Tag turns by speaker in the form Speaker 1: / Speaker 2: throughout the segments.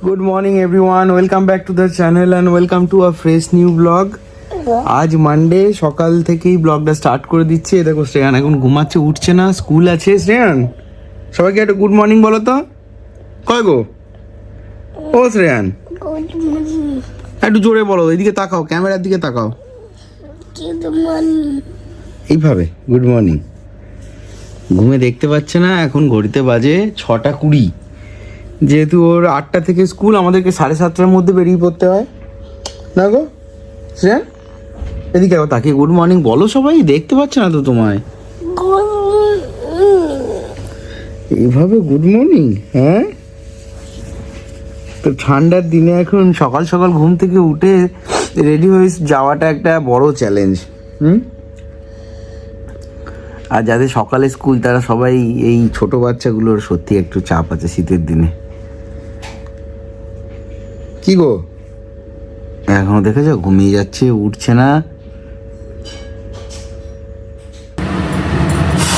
Speaker 1: Good morning everyone, welcome back to the channel and welcome to a fresh new vlog. আজ Monday সকাল থেকেই ব্লগটা start করে দিচ্ছি। দেখো শ্রেয়ান এখন ঘুমাচ্ছে, উঠছে না, স্কুল আছে। শ্রেয়ান সবাইকে একটা গুড মর্নিং বলো তো। কয় গো ও শ্রেয়ান, একটু জোরে বলো, এদিকে তাকাও, ক্যামেরার দিকে তাকাও, এইভাবে গুড মর্নিং। ঘুমে দেখতে পাচ্ছে না, এখন ঘড়িতে বাজে 6:20। যেহেতু ওর 8টা থেকে স্কুল, আমাদেরকে 7:30টার মধ্যে বেরিয়ে পড়তে হয় না গো শ্রেয়ান। এদিকে তাকে গুড মর্নিং বলো, সবাই দেখতে পাচ্ছে না তো তোমায়। এইভাবে গুড মর্নিং। হ্যাঁ, তো ঠান্ডার দিনে এখন সকাল সকাল ঘুম থেকে উঠে রেডি হয়ে যাওয়াটা একটা বড় চ্যালেঞ্জ। আর যাদের সকালে স্কুল তারা সবাই, এই ছোট বাচ্চাগুলোর সত্যি একটু চাপ আছে শীতের দিনে। কি গো এখনো দেখেছো ঘুমিয়ে যাচ্ছে, উঠছে না।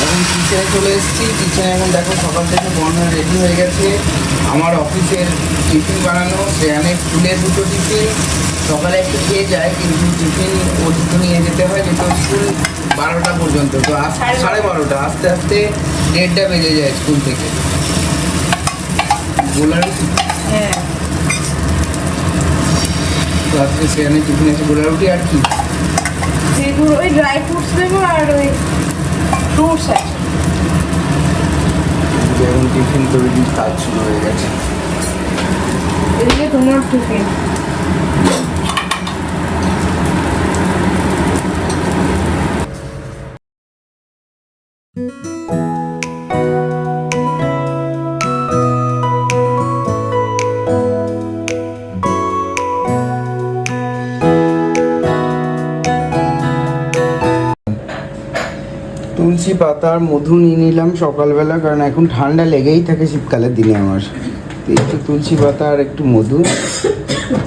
Speaker 1: এখন কিচেনে চলে এসেছি। কিচেনে এখন দেখো সকাল থেকে বর্ণা রেডি হয়ে গেছে। আমার অফিসের টিফিন বানানো, সেখানে স্কুলের দুটো টিফিন সকালে একটু খেয়ে যায়, কিন্তু টিফিন ও দুটো নিয়ে যেতে হয়, যেহেতু স্কুল 12টা পর্যন্ত। তো 12:30, আস্তে আস্তে 1:30টা বেজে যায় স্কুল থেকে। গোলার
Speaker 2: হ্যাঁ,
Speaker 1: তো আজকে সেখানে টিফিন আছে গোলা রুটি আর কি,
Speaker 2: ওই ড্রাই ফ্রুটস দেবো আর ওই ফ্রুটস আছে।
Speaker 1: এখন টিফিন তৈরির কাজ শুরু হয়ে গেছে।
Speaker 2: এদিকে তোমার টিফিন।
Speaker 1: তুলসী পাতার মধু নিয়ে নিলাম সকালবেলা, কারণ এখন ঠান্ডা লেগেই থাকে শীতকালের দিনে আমার। তো একটু তুলসী পাতা আর একটু মধু,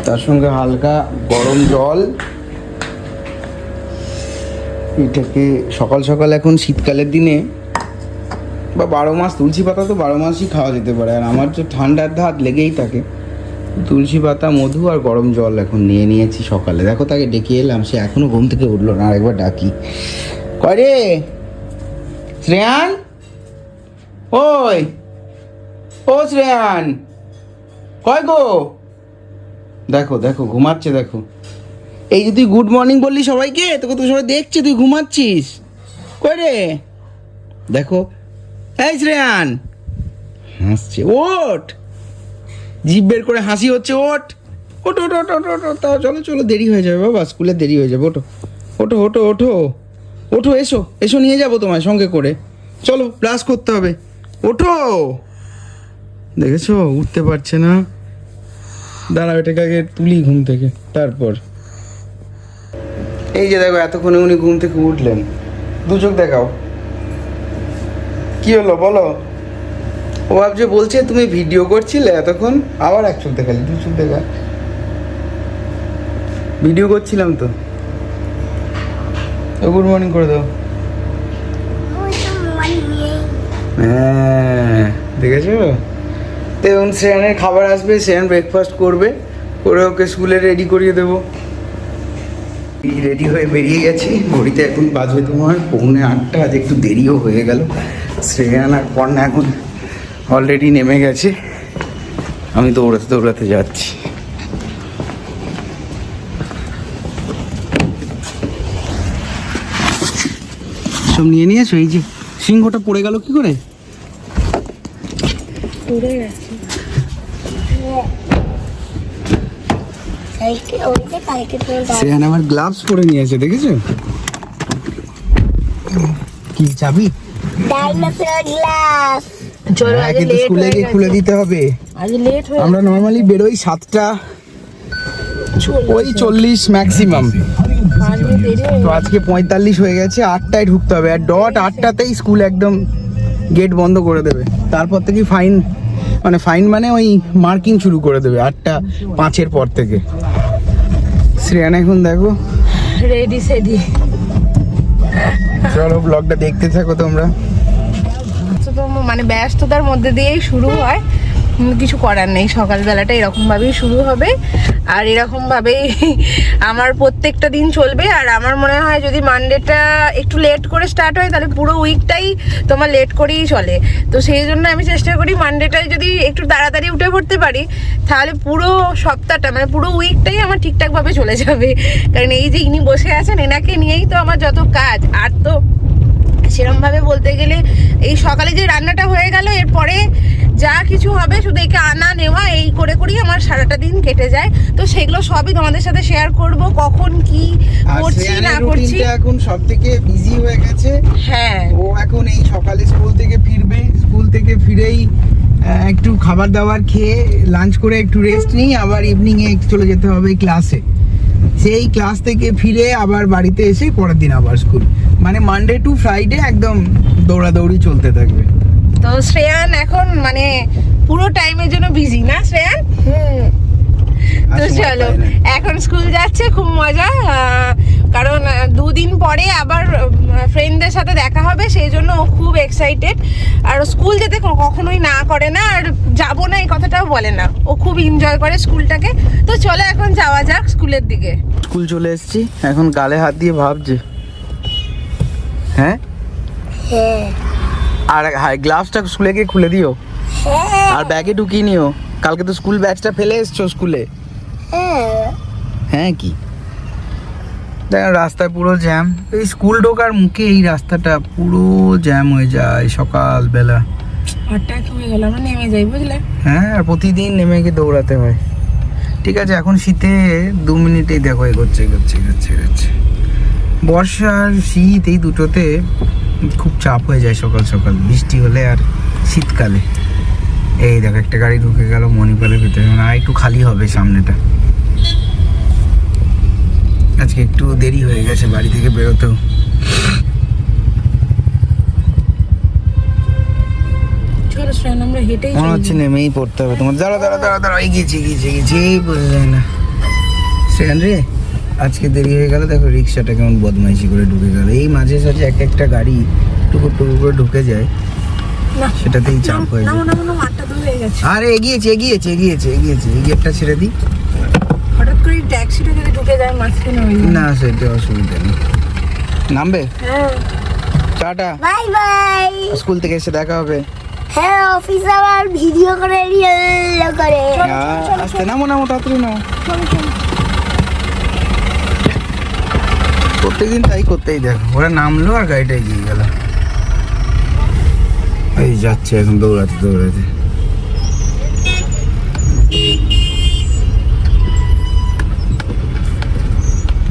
Speaker 1: তার সঙ্গে হালকা গরম জল। এটাকে সকাল সকাল এখন শীতকালের দিনে বা 12 মাস, তুলসী পাতা তো 12 মাসই খাওয়া যেতে পারে, আর আমার তো ঠান্ডার ধাত লেগেই থাকে। তুলসী পাতা, মধু আর গরম জল এখন নিয়ে নিয়েছি সকালে। দেখো তাকে ডেকে এলাম, সে এখনো ঘুম থেকে উঠলো না। আরেকবার ডাকি, করে শ্রেয়ান, ওই ও শ্রেয়ান, কয় গো। দেখো দেখো ঘুমাচ্ছে, দেখো। এই যে তুই গুড মর্নিং বললি সবাইকে, তোকে তো সবাই দেখছে তুই ঘুমাচ্ছিস। কই রে, দেখো এই শ্রেয়ান হাসছে। ওঠ, জিভ বের করে হাসি হচ্ছে। ওঠ ওঠো ওঠো ওঠো ওঠো ওঠো, তাও চলো চলো, দেরি হয়ে যাবে বাবা, স্কুলে দেরি হয়ে যাবে। ওঠো ওঠো ওঠো ওঠো ওঠো, এসো এসো, নিয়ে যাবো তোমায় সঙ্গে করে। চলো ব্রাশ করতে হবে, ওঠো। দেখেছো উঠতে পারছে না, দাঁড়াও এটাকে আগে তুলি ঘুম থেকে, তারপর। এই যে দেখো এতক্ষণে উনি ঘুম থেকে উঠলেন। দু চোখ দেখাও, কি হলো বলো। ও ভাবছে, বলছে তুমি ভিডিও করছিলে এতক্ষণ, আবার এক চোখ দেখালি, দু চোখ দেখা। ভিডিও করছিলাম তো। গুড মর্নিং করে দাও। হ্যাঁ দেখেছো। তো এখন শ্রেয়ানের খাবার আসবে, শ্রেয়ান ব্রেকফাস্ট করবে, করে ওকে স্কুলে রেডি করিয়ে দেবো। রেডি হয়ে বেরিয়ে গেছি। ঘড়িতে এখন বাজবে তোমার 7:45, আজ একটু দেরিও হয়ে গেল। শ্রেয়ান আর কন্যা এখন অলরেডি নেমে গেছে, আমি দৌড়াতে দৌড়াতে যাচ্ছি। সব নিয়ে নিয়েছো? এই যে সিংহটা পড়ে গেল কি করে? শ্রেয়ান আমার গ্লাভস পরে নিয়েছে, দেখেছো? কি চাবি?
Speaker 2: চলো আজ
Speaker 1: কিন্তু
Speaker 2: লেট
Speaker 1: স্কুলে গিয়ে খুলে দিতে হবে।
Speaker 2: আজ লেট হয়ে
Speaker 1: আমরা নর্মালি বেরোই 7টা, ওই 40 ম্যাক্সিমাম। তো আজকে 45 হয়ে গেছে, 8টায় ঢুকতে হবে। আর ডট 8টাতেই স্কুল একদম গেট বন্ধ করে দেবে। তারপর থেকে ফাইন, মানে ওই মার্কিং শুরু করে দেবে 8:05 পর থেকে। শ্রেয়ান এখন দেখো
Speaker 2: রেডি সেডি।
Speaker 1: চলো ব্লগটা দেখতে থাকো তোমরা।
Speaker 2: মানে ব্যস্ততার মধ্যে দিয়েই শুরু হয়, কিন্তু কিছু করার নেই, সকালবেলাটা এরকমভাবেই শুরু হবে আর এরকমভাবেই আমার প্রত্যেকটা দিন চলবে। আর আমার মনে হয় যদি মানডেটা একটু লেট করে স্টার্ট হয় তাহলে পুরো উইকটাই তোমার লেট করেই চলে। তো সেই জন্য আমি চেষ্টা করি মানডেটায় যদি একটু তাড়াতাড়ি উঠে পড়তে পারি তাহলে পুরো সপ্তাহটা মানে পুরো উইকটাই আমার ঠিকঠাকভাবে চলে যাবে। কারণ এই যে ইনি বসে আছেন এনাকে নিয়েই তো আমার যত কাজ। আর তো সেরমভাবে বলতে গেলে এই সকালে যে রান্নাটা হয়ে গেল এরপরে যা কিছু হবে শুধু একে আনা নেওয়া এই করে করেই আমার সারাটা দিন কেটে যায়। তো সেগুলো সবই তোমাদের সাথে শেয়ার করব, কখন কি করছি না করছি।
Speaker 1: এখন সব থেকে বিজি হয়ে গেছে।
Speaker 2: হ্যাঁ,
Speaker 1: ও এখন এই সকালে স্কুল থেকে ফিরবে, স্কুল থেকে ফিরেই একটু খাবার দাবার খেয়ে লাঞ্চ করে একটু রেস্ট নিই, আবার ইভিনিং এ চলে যেতে হবে ক্লাসে। সেই ক্লাস থেকে ফিরে আবার বাড়িতে এসে পরের দিন আবার স্কুল, মানে মানডে টু ফ্রাইডে একদম দৌড়াদৌড়ি চলতে থাকবে।
Speaker 2: তো শ্রেয়ান এখন মানে পুরো টাইমের জন্য বিজি না শ্রেয়ান? তো চলো এখন স্কুল যাচ্ছে, খুব মজা। কারণ দুদিন পরে আবার ফ্রেন্ডদের সাথে দেখা হবে, সেই জন্য ও খুব এক্সাইটেড। আর স্কুল যেতে কখনোই না করে না, আর যাবো না এই কথাটাও বলে না, ও খুব এনজয় করে স্কুলটাকে। তো চলো এখন যাওয়া যাক স্কুলের দিকে।
Speaker 1: স্কুল চলে এসেছি, এখন গালে হাত দিয়ে ভাবছে। হ্যাঁ, আর গ্লাভসটা স্কুলে গিয়ে খুলে দিও, আর ব্যাগে ঢুকিয়ে নিও। কালকে তো স্কুল ব্যাগটা ফেলে এসছো স্কুলে। হ্যাঁ কি দেখেন রাস্তায় পুরো জ্যাম, এই স্কুল ঢোকার মুখে এই রাস্তাটা পুরো জ্যাম হয়ে যায় সকালবেলা।
Speaker 2: 8টায় হয়ে গেল, আমরা নেমে যাই বুঝলে।
Speaker 1: হ্যাঁ, আর প্রতিদিন নেমে গিয়ে দৌড়াতে হয়। ঠিক আছে, এখন শীতে 2 মিনিটেই দেখো এগোচ্ছে। বর্ষা আর শীত এই দুটোতে খুব চাপ হয়ে যায় সকাল সকাল, বৃষ্টি হলে আর শীতকালে। এই দেখো একটা গাড়ি ঢুকে গেল মণিপালের ভিতরে, মানে আর একটু খালি হবে সামনেটা। আজকে একটু দেরি হয়ে গেছে বাড়ি থেকে বেরোতেও।
Speaker 2: চলো শ্রেয়ান আমরা হেঁটেই
Speaker 1: মনে হচ্ছে নেমেই পড়তে হবে তোমার। দাঁড়া এগিয়েছি বোঝা যায় না। শ্রেয়ান রে, আজকে দেরি হয়ে গেল, দেখো রিক্সাটা কেমন বদমাইশি করে ঢুকে গেল। এই মাঝে সাঝে একটা গাড়ি টুকুর করে ঢুকে যায়, সেটাতেই চাপ হয়ে যায়। আরে এগিয়েছে, এই গেটটা ছেড়ে দিই।
Speaker 2: হঠাৎ করে ট্যাক্সিটা যদি ঢুকে যায় মাঝখানে হয়ে যায়।
Speaker 1: না সেটা অসুবিধা নেই, নামবে।
Speaker 2: হ্যাঁ,
Speaker 1: টাটা,
Speaker 3: বাই বাই।
Speaker 1: স্কুল থেকে এসে দেখা হবে।
Speaker 3: হ্যাঁ, অফিস আবার ভিডিও করে রিয়েল করে।
Speaker 1: আস্তে নামো তাড়াতাড়ি নাও। প্রত্যেকদিন তাই করতেই দেখো, ওরা নামলো আর গাড়িটা এগিয়ে গেল। এই যাচ্ছে এখন দৌড়াতে।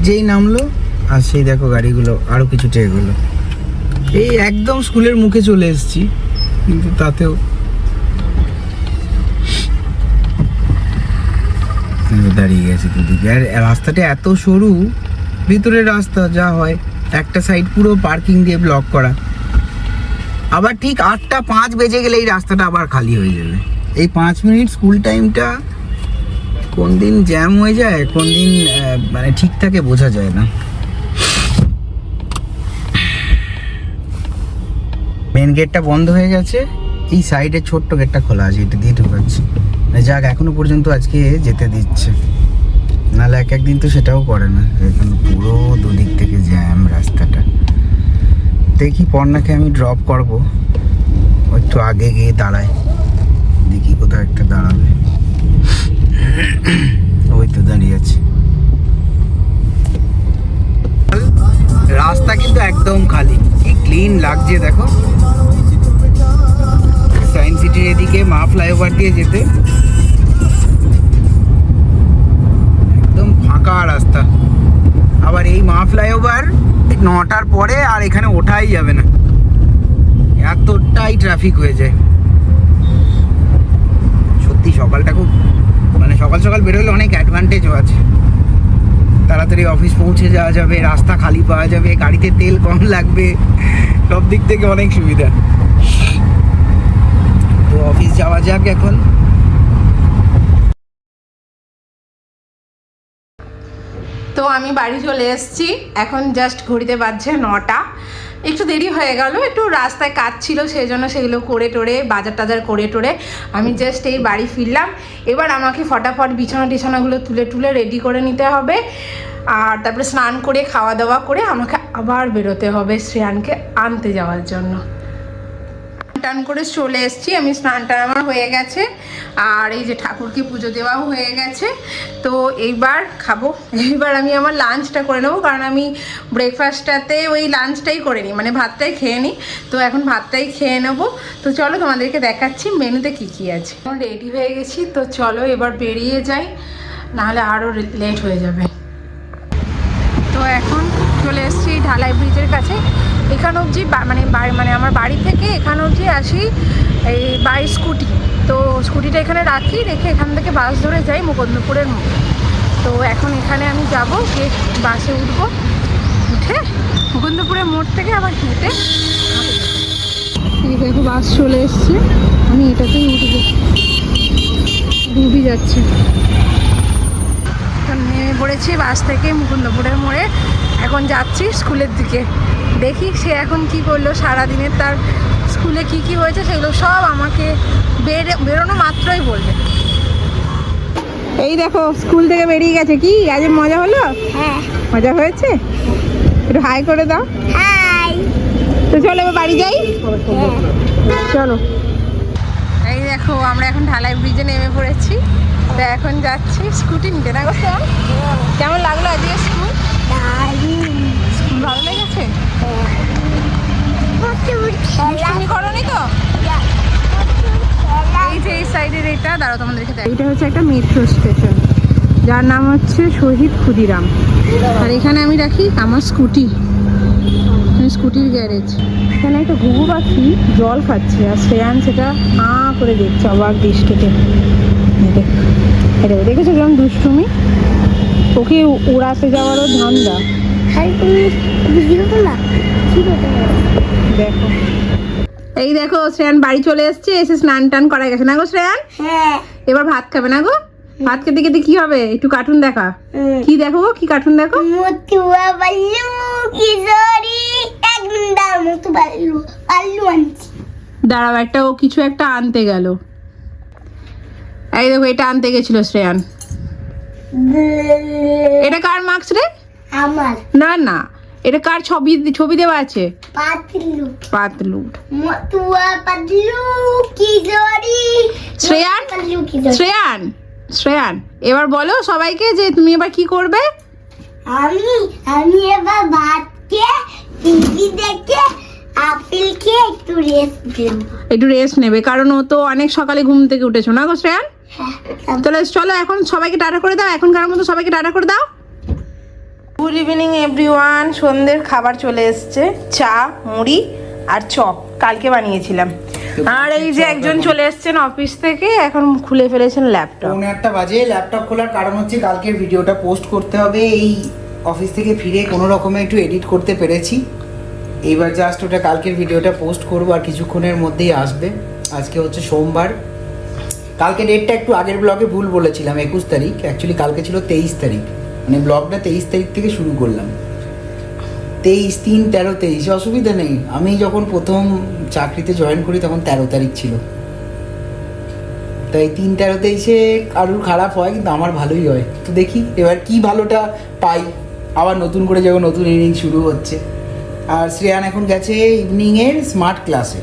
Speaker 1: যেই নামলো আর সেই দেখো গাড়িগুলো আরো কিছুটা এগোলো। এই একদম স্কুলের মুখে চলে এসেছি, কিন্তু তাতেও দাঁড়িয়ে গেছে দুদিকে। আর রাস্তাটা এত সরু, ভিতরের রাস্তা যা হয়, একটা সাইড পুরো পার্কিং দিয়ে ব্লক করা। আবার ঠিক 8:05 বেজে গেলে এই রাস্তাটা আবার খালি হয়ে যাবে। এই 5 মিনিট স্কুল টাইমটা কোন দিন জ্যাম হয়ে যায়, কোন দিন মানে ঠিক থাকে বোঝা যায় না। মেন গেটটা বন্ধ হয়ে গেছে, এই সাইডে ছোট্ট গেটটা খোলা আছে, এটা দিয়ে ঢুকাচ্ছি। যাক এখনো পর্যন্ত আজকে যেতে দিচ্ছে, নাহলে একদিন তো সেটাও করে না। এখন পুরো দুদিক থেকে জ্যাম রাস্তাটা। দেখি পর্ণাকে আমি ড্রপ করবো, একটু আগে গিয়ে দাঁড়ায়, দেখি কোথাও একটা দাঁড়াবে। ওই তো দাঁড়িয়ে আছে। রাস্তা কিন্তু একদম খালি, কি ক্লিন লাগছে দেখো। সায়েন্স সিটির এদিকে মা ফ্লাইওভার দিয়ে যেতে একদম ফাঁকা রাস্তা। আবার এই মা ফ্লাইওভার 9টার পরে আর এখানে ওঠাই যাবে না, এতটাই ট্রাফিক হয়ে যায়। সত্যি সকালটা খুব মানে সকাল বেরোলে অনেক অ্যাডভান্টেজও আছে। তাড়াতাড়ি অফিস পৌঁছে যাওয়া যাবে, রাস্তা খালি পাওয়া যাবে, গাড়িতে তেল কম লাগবে, সব দিক থেকে অনেক সুবিধা। তো অফিস যাওয়া যাক এখন।
Speaker 2: তো আমি বাড়ি চলে এসেছি, এখন জাস্ট ঘড়িতে বাজছে 9টা। একটু দেরি হয়ে গেল, একটু রাস্তায় কাজ ছিল সেই জন্য সেগুলো করে টোরে বাজার টাজার করে টোরে আমি জাস্ট এই বাড়ি ফিরলাম। এবার আমাকে ফটাফট বিছানা টিছানাগুলো তুলে তুলে রেডি করে নিতে হবে, আর তারপরে স্নান করে খাওয়া দাওয়া করে আমাকে আবার বেরোতে হবে শ্রেয়ানকে আনতে যাওয়ার জন্য। টান করে চলে এসেছি আমি, স্নানটা আমার হয়ে গেছে আর এই যে ঠাকুরকে পুজো দেওয়াও হয়ে গেছে। তো এইবার খাবো, এইবার আমি আমার লাঞ্চটা করে নেবো, কারণ আমি ব্রেকফাস্টটাতে ওই লাঞ্চটাই করে নিই, মানে ভাতটাই খেয়ে নিই। তো এখন ভাতটাই খেয়ে নেবো। তো চলো তোমাদেরকে দেখাচ্ছি মেনুতে কি কি আছে। এখন রেডি হয়ে গেছি, তো চলো এবার বেরিয়ে যাই, নাহলে আরও লেট হয়ে যাবে। তো এখন চলে এসেছি ঢালাই ব্রিজের কাছে। এখান অবধি মানে আমার বাড়ি থেকে এখান অবধি আসি এই বাই স্কুটি। তো স্কুটিটা এখানে রাখি, রেখে এখান থেকে বাস ধরে যাই মুকুন্দপুরের মোড়। তো এখন এখানে আমি যাব, গিয়ে বাসে উঠবো, উঠে মুকুন্দপুরের মোড় থেকে আবার হেঁটে এই দেখো বাস চলে এসছে, আমি এটাতেই উঠবো, ডুবি যাচ্ছে। নেমে পড়েছি বাস থেকে মুকুন্দপুরের মোড়ে, এখন যাচ্ছি স্কুলের দিকে। দেখি সে এখন কি করলো সারাদিনের, তার স্কুলে কি কি হয়েছে সেগুলো সব আমাকে বেরোনো মাত্রই বলবে। এই দেখো স্কুল থেকে বেরিয়ে গেছে, কি আজ মজা হলো?
Speaker 3: হ্যাঁ
Speaker 2: মজা হয়েছে, একটু হাই করে দাও।
Speaker 3: হাই।
Speaker 2: তো চলো এবার বাড়ি যাই, চলো। এই দেখো আমরা এখন ঢালাই ব্রিজে নেমে পড়েছি, তো এখন যাচ্ছি স্কুটি নিতে। না গো স্যার, কেমন লাগলো আজকে স্কুল? স্কুল ভালো লেগেছে? তুমি করোনি তো? এই যে এই সাইডের এটা দাঁড়াও তোমাদেরকে দেখ, এটা হচ্ছে একটা মেট্রো স্টেশন যার নাম হচ্ছে শহীদ ক্ষুদিরাম। আর এখানে আমি রাখি আমার স্কুটি, স্কুটির গ্যারেজ। এখানে একটা ঘুঘু পাখি জল খাচ্ছে আর শ্রেয়ান সেটা করে দেখছে অবাক দৃষ্টিতে। এটা দেখেছো কেমন দুষ্টুমি, ওকে উড়াতে যাওয়ারও ধান্দা। দেখো এই দেখো শ্রেয়ান বাড়ি চলে এসছে, এসে স্নান টান করা গেছে। না গো শ্রেয়ান?
Speaker 3: হ্যাঁ।
Speaker 2: এবার ভাত খাবে না গো? ভাত খেতে খেতে কি হবে? একটু কার্টুন দেখা। কি দেখো গো, কি কার্টুন দেখো?
Speaker 3: মুতুয়া বাল্লু কিশোরী একদম মুতু বাল্লু বাল্লু আনছি।
Speaker 2: দাঁড়াও, একটা ও কিছু একটা আনতে গেল। এই দেখো এটা আনতে গেছিল শ্রেয়ান। এটা কার মার্কস রে?
Speaker 3: আমার।
Speaker 2: না না, এটা কার ছবি দেওয়া আছে?
Speaker 3: পাতলু
Speaker 2: পাতলু।
Speaker 3: মুতুয়া বাল্লু কিশোরী
Speaker 2: শ্রেয়ান,
Speaker 3: বাল্লু কিশোরী।
Speaker 2: শ্রেয়ান, শ্রেয়ান এবার বলো সবাইকে যে তুমি এবার কি করবে?
Speaker 3: আমি এবার ভাত খেয়ে টিভি দেখে আপেল খেয়ে একটু রেস্ট নেব।
Speaker 2: একটু রেস্ট নেবে, কারণ ও তো অনেক সকালে ঘুম থেকে উঠেছো। না গো শ্রেয়ান?
Speaker 3: হ্যাঁ।
Speaker 2: তাহলে চলো এখন সবাইকে টাটা করে দাও, এখনকার মতো সবাইকে টাটা করে দাও। Good evening everyone. সন্ধ্যের খাবার চলে এসছে, চা মুড়ি আর চপ কালকে বানিয়েছিলাম। আর এই যে একজন চলে এসছেন অফিস থেকে, এখন খুলে ফেলেছেন ল্যাপটপ।
Speaker 1: 1:30 বাজে। ল্যাপটপ খোলার কারণ হচ্ছে কালকের ভিডিওটা পোস্ট করতে হবে। এই অফিস থেকে ফিরে কোনো রকমে একটু এডিট করতে পেরেছি, এইবার জাস্ট ওটা কালকের ভিডিওটা পোস্ট করবো আর কিছুক্ষণের মধ্যেই আসবে। আজকে হচ্ছে সোমবার, কালকে ডেটটা একটু আগের ব্লগে ভুল বলেছিলাম, 21 তারিখ, অ্যাকচুয়ালি কালকে ছিল 23 তারিখ, মানে ব্লগটা 23 তারিখ থেকে শুরু করলাম। 23, 3, 13, 23 অসুবিধা নেই। আমি যখন প্রথম চাকরিতে জয়েন করি তখন 13 তারিখ ছিল, তাই 3, 13, 23-এ কারুর খারাপ হয়, কিন্তু আমার ভালোই হয়। তো দেখি এবার কি ভালোটা পাই, আবার নতুন করে যখন নতুন ইনিংস শুরু হচ্ছে। আর শ্রেয়ান এখন গেছে ইভিনিংয়ের স্মার্ট ক্লাসে,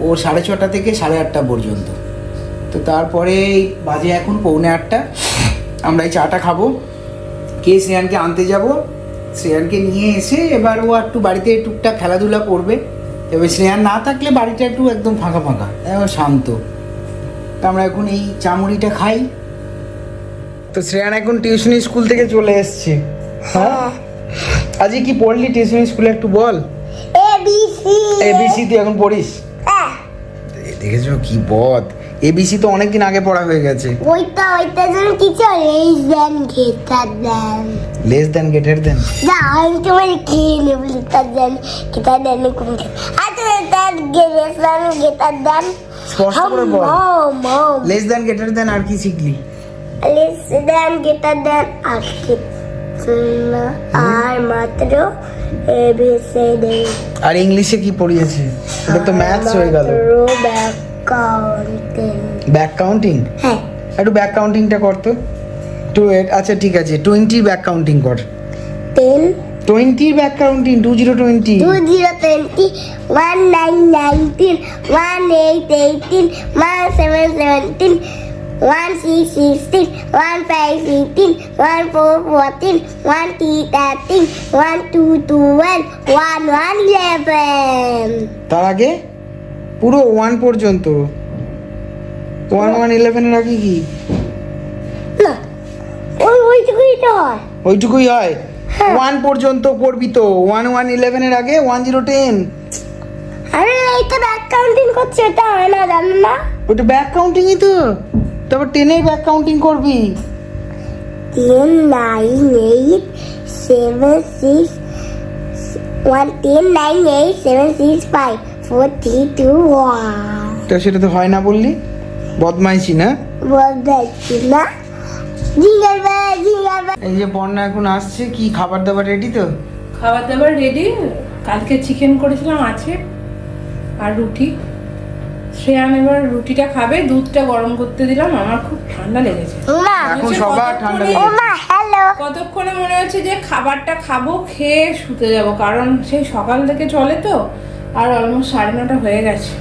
Speaker 1: ওর 6:30 থেকে 8:30 পর্যন্ত। তো তারপরে বাজে এখন 7:45, আমরা এই চাটা খাবো, কে শ্রেয়ানকে আনতে যাব। শ্রেয়ানকে নিয়ে এসে এবার ও একটু বাড়িতে টুকটাক খেলাধুলা করবে। এবার শ্রেয়ান না থাকলে বাড়িটা একটু একদম ফাঁকা ফাঁকা, এবার শান্ত। তো আমরা এখন এই চামড়িটা খাই। তো শ্রেয়ান এখন টিউশনি স্কুল থেকে চলে এসছে। হ্যাঁ, আজকে কি পড়লি টিউশনি স্কুলে একটু বল। এবিসি তুই এখন পড়িস? দেখেছো কি বদ, এবিসি তো অনেকদিন আগে পড়া হয়ে গেছে।
Speaker 3: ওইটা যেন কিছু লেস দেন গেটার দেন,
Speaker 1: লেস দেন গেটার দেন।
Speaker 3: না আমি তোমার খেয়ে নেব। গেটার দেন কোন আচ্ছা তার গেটার দেন
Speaker 1: স্পষ্ট করে বল। লেস দেন গেটার দেন আর কি শিখলি?
Speaker 3: লেস দেন গেটার দেন আর কি আর মাত্র এবিসিডি
Speaker 1: আর ইংলিশে কি পড়িয়েছে? এটা তো ম্যাথস হয়ে গেল।
Speaker 3: Back counting.
Speaker 1: Back counting?
Speaker 3: হ্যাঁ,
Speaker 1: একটু ব্যাক কাউন্টিংটা কর তো। আচ্ছা ঠিক আছে, 20 ব্যাক কাউন্টিং কর।
Speaker 3: 10
Speaker 1: 20 ব্যাক কাউন্টিং, 2020।
Speaker 3: 2020 1919 1818 1717 1616 1518 1414 1313 1212 1111।
Speaker 1: তার আগে পুরো 1 পর্যন্ত। 1111 এর আগে কি?
Speaker 3: না, ওইটুকুই তো হয়।
Speaker 1: ওইটুকুই হয়?
Speaker 3: হ্যাঁ।
Speaker 1: 1 পর্যন্ত পড়বি তো। 1111 এর আগে 1010।
Speaker 3: আরে এইটা ব্যাক কাউন্টিং করছে, এটা হয় না, জানো না?
Speaker 1: ওটা ব্যাক কাউন্টিংই তো। তারপর 10 এর ব্যাক কাউন্টিং করবি।
Speaker 3: 10 9 8 7 6 1 10 9 8 7 6 5 4 3 2 1।
Speaker 1: তা সেটা তো হয় না বললি, বদমাইশি না?
Speaker 3: বলছি না, জিঙ্গল বেল জিঙ্গল বেল।
Speaker 1: এই যে বন্যা এখন আসছে, কি খাবার দাবার রেডি তো?
Speaker 2: খাবার দাবার রেডি। কালকে চিকেন করেছিলাম আছে, আর রুটি। শ্রেয়ান এবার রুটিটা খাবে, দুধটা গরম করতে দিলাম। আমার খুব ঠান্ডা লেগেছে।
Speaker 3: মা,
Speaker 1: এখন সবার ঠান্ডা
Speaker 3: ও
Speaker 1: লেগেছে।
Speaker 3: মা, হ্যালো।
Speaker 2: কতক্ষণে মনে হচ্ছে যে খাবারটা খাবো, খেয়ে শুতে যাব, কারণ সেই সকাল থেকে চলে তো। আর অলমোস্ট 9:30 হয়ে গেছে।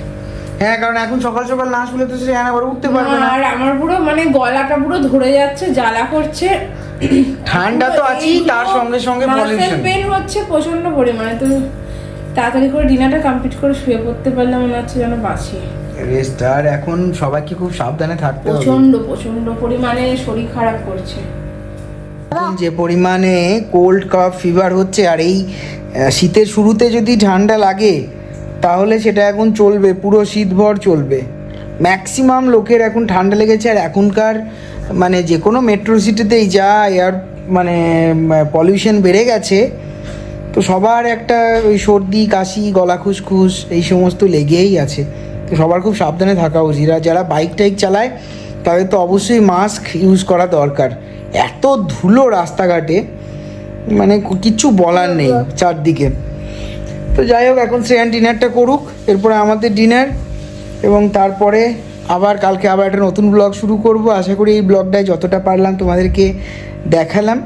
Speaker 1: হ্যাঁ, কারণ এখন সকাল সকাল না শুলে তো সে আবার উঠতে পারবে না।
Speaker 2: আর আমার পুরো মানে গলাটা পুরো ধরে যাচ্ছে, জ্বালা করছে।
Speaker 1: ঠান্ডা তো আছেই, তার সঙ্গে সঙ্গে পলিউশন।
Speaker 2: পেন হচ্ছে প্রচন্ড পরিমাণে। তো তাড়াতাড়ি করে ডিনারটা কমপ্লিট করে শুয়ে পড়তে পারলে মনে হচ্ছে যেন বাঁচি।
Speaker 1: রেস্ট। আর এখন সবাইকে খুব সাবধানে থাকতে হবে।
Speaker 2: প্রচন্ড পরিমাণে শরীর খারাপ করছে।
Speaker 1: এখন যে পরিমাণে কোল্ড কফ ফিভার হচ্ছে, আর এই শীতের শুরুতে যদি ঠান্ডা লাগে তাহলে সেটা এখন চলবে, পুরো শীতভর চলবে। ম্যাক্সিমাম লোকের এখন ঠান্ডা লেগেছে। আর এখনকার মানে যে কোনো মেট্রো সিটিতেই যা এয়ার মানে পলিউশন বেড়ে গেছে, তো সবার একটা ওই সর্দি কাশি গলা খুসখুস এই সমস্ত লেগেই আছে। তো সবার খুব সাবধানে থাকা উচিত। আর যারা বাইক টাইক চালায় তাদের তো অবশ্যই মাস্ক ইউজ করা দরকার। এত ধুলো রাস্তাঘাটে, মানে কিচ্ছু বলার নেই চারদিকে। তো যাই হোক, এখন শ্রেয়ান ডিনারটা করুক, এরপরে আমাদের ডিনার, এবং তারপরে আবার কালকে আবার একটা নতুন ব্লগ শুরু করব। আশা করি এই ব্লগটায় যতটা পারলাম তোমাদেরকে দেখালাম।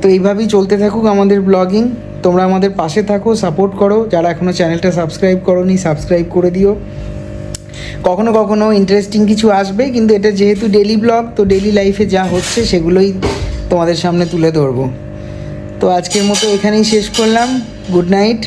Speaker 1: তো এইভাবেই চলতে থাকুক আমাদের ব্লগিং। তোমরা আমাদের পাশে থাকো, সাপোর্ট করো। যারা এখনও চ্যানেলটা সাবস্ক্রাইব করোনি, সাবস্ক্রাইব করে দিও। কখনো কখনো ইন্টারেস্টিং কিছু আসবে, কিন্তু এটা যেহেতু ডেলি ব্লগ, তো ডেলি লাইফে যা হচ্ছে সেগুলোই তোমাদের সামনে তুলে ধরবো। তো আজকের মতো এখানেই শেষ করলাম। Good night.